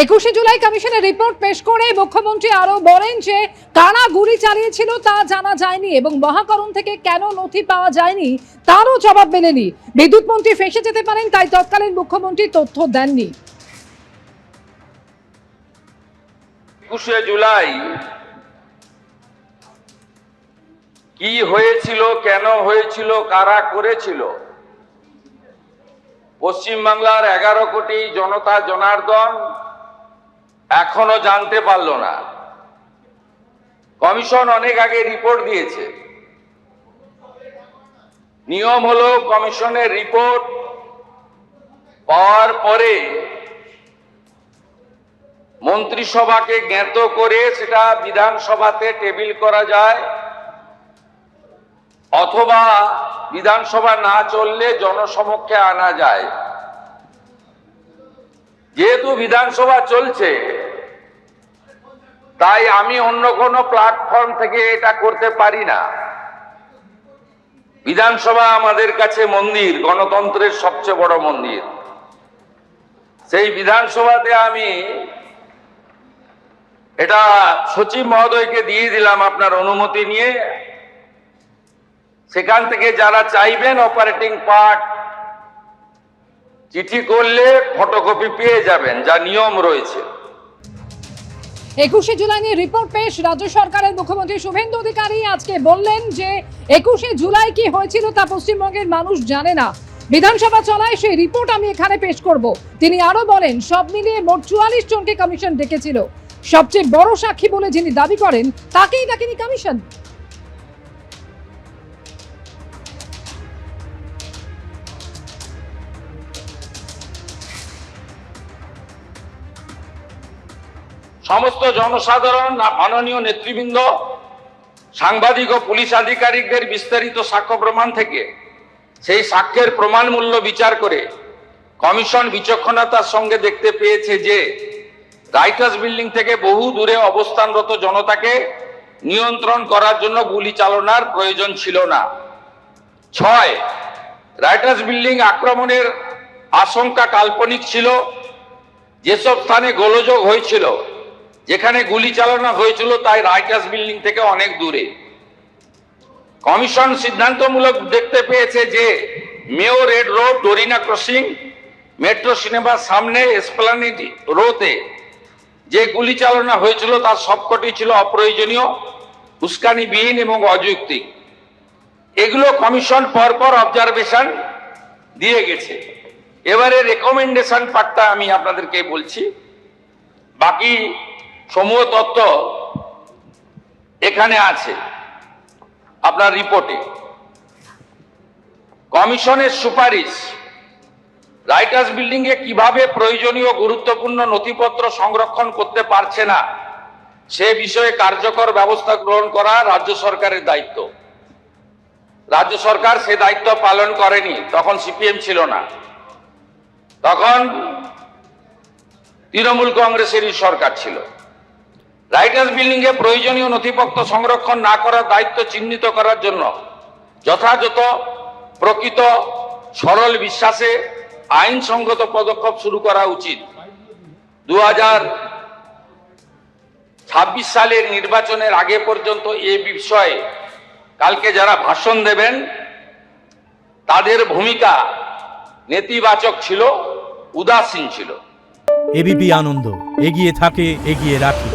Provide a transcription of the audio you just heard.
21শে জুলাই কমিশনের রিপোর্ট পেশ করে মুখ্যমন্ত্রী আরো বলেন যে কারা গুলি চালিয়েছিল তা জানা যায়নি এবং মহাকরণ থেকে কেন নথি পাওয়া যায়নি তারও জবাব মেলেনি। বিদ্যুৎ মন্ত্রী ফেঁসে যেতে পারেন, তাই তৎকালীন মুখ্যমন্ত্রী তথ্য দেননি। 21শে জুলাই কি হয়েছিল, কেন হয়েছিল, কারা করেছিল, পশ্চিমবাংলার 11 কোটি জনতা জনার্দন এখনো জানতে পারল না। কমিশন অনেক আগে রিপোর্ট দিয়েছে। নিয়ম হলো কমিশনের রিপোর্ট পাওয়ার পরে মন্ত্রিসভাকে জ্ঞাত করে সেটা বিধানসভাতে টেবিল করা যায়, অথবা বিধানসভা না চললে জনসমক্ষে আনা যায়। যেহেতু বিধানসভা চলছে, তাই আমি অন্য কোনো প্ল্যাটফর্ম থেকে এটা করতে পারি না। বিধানসভা আমাদের কাছে মন্দির, গণতন্ত্রের সবচেয়ে বড় মন্দির। সেই বিধানসভাতে আমি এটা সচিব মহোদয়কে দিয়ে দিলাম আপনার অনুমতি নিয়ে। সেখান থেকে যারা চাইবেন অপারেটিং পার্ট চিঠি করলে ফটোকপি পেয়ে যাবেন, যা নিয়ম রয়েছে। 21শে জুলাই নিয়ে রিপোর্ট পেশ রাজ্য সরকারের মুখ্যমন্ত্রী শুভেন্দু অধিকারী আজকে বললেন যে 21শে জুলাই কি হয়েছিল তা পশ্চিমবঙ্গের মানুষ জানে না। বিধানসভা চলায় সেই রিপোর্ট আমি এখানে পেশ করব। তিনি আরো বলেন, সব মিলিয়ে মোট 44 জনকে কমিশন ডেকেছিল। সবচেয়ে বড় সাক্ষী বলে যিনি দাবি করেন তাকেই ডাকেনি কমিশন। সমস্ত জনসাধারণ, মাননীয় নেতৃবৃন্দ, সাংবাদিক ও পুলিশ আধিকারিকদের বিস্তারিত সাক্ষ্য প্রমাণ থেকে সেই সাক্ষ্যের প্রমাণ মূল্য বিচার করে কমিশন বিচক্ষণতার সঙ্গে দেখতে পেয়েছে যে রাইটার্স বিল্ডিং থেকে বহু দূরে অবস্থানরত জনতাকে নিয়ন্ত্রণ করার জন্য গুলি চালানোর প্রয়োজন ছিল না। 6, রাইটার্স বিল্ডিং আক্রমণের আশঙ্কা কাল্পনিক ছিল। যেসব স্থানে গোলযোগ হয়েছিল, যেখানে গুলি চালানো হয়েছিল, তাই রাইটার্স বিল্ডিং থেকে অনেক দূরে। কমিশন সিদ্ধান্তমূলক দেখতে পেয়েছে যে মেয়র red road, Dorina crossing, metro সিনেমার সামনে এসপ্লানেড রোতে যে গুলি চালানো হয়েছিল তার সবকটি ছিল অপ্রয়োজনীয়, উস্কানিবিহীন এবং অযৌক্তিক। এগুলো কমিশন পরপর অবজারভেশন দিয়ে গেছে। এবারে রেকমেন্ডেশন পার্টটা আমি আপনাদেরকে বলছি। বাকি সমূহ তথ্য এখানে আছে আপনার রিপোর্টে। কমিশনের সুপারিশ রাইটার্স বিল্ডিং এ কিভাবে প্রয়োজনীয় গুরুত্বপূর্ণ নথিপত্র সংরক্ষণ করতে পারছে না সে বিষয়ে কার্যকর ব্যবস্থা গ্রহণ করা রাজ্য সরকারের দায়িত্ব। রাজ্য সরকার সে দায়িত্ব পালন করেনি, তখন সিপিএম ছিল না, তখন তৃণমূল কংগ্রেসেরই সরকার ছিল। রাইটার্স বিল্ডিং এ প্রয়োজনীয় নথিপত্র সংরক্ষণ না করার দায়িত্ব চিহ্নিত করার জন্য যথাযথ, প্রকৃত, সরল বিশ্বাসে আইনসঙ্গত পদক্ষেপ শুরু করা উচিত। 2026 সালের নির্বাচনের আগে পর্যন্ত এ বিষয়ে কালকে যারা ভাষণ দেবেন তাদের ভূমিকা নেতিবাচক ছিল, উদাসীন ছিল। এবিপি আনন্দ এগিয়ে থাকে, এগিয়ে রাখে।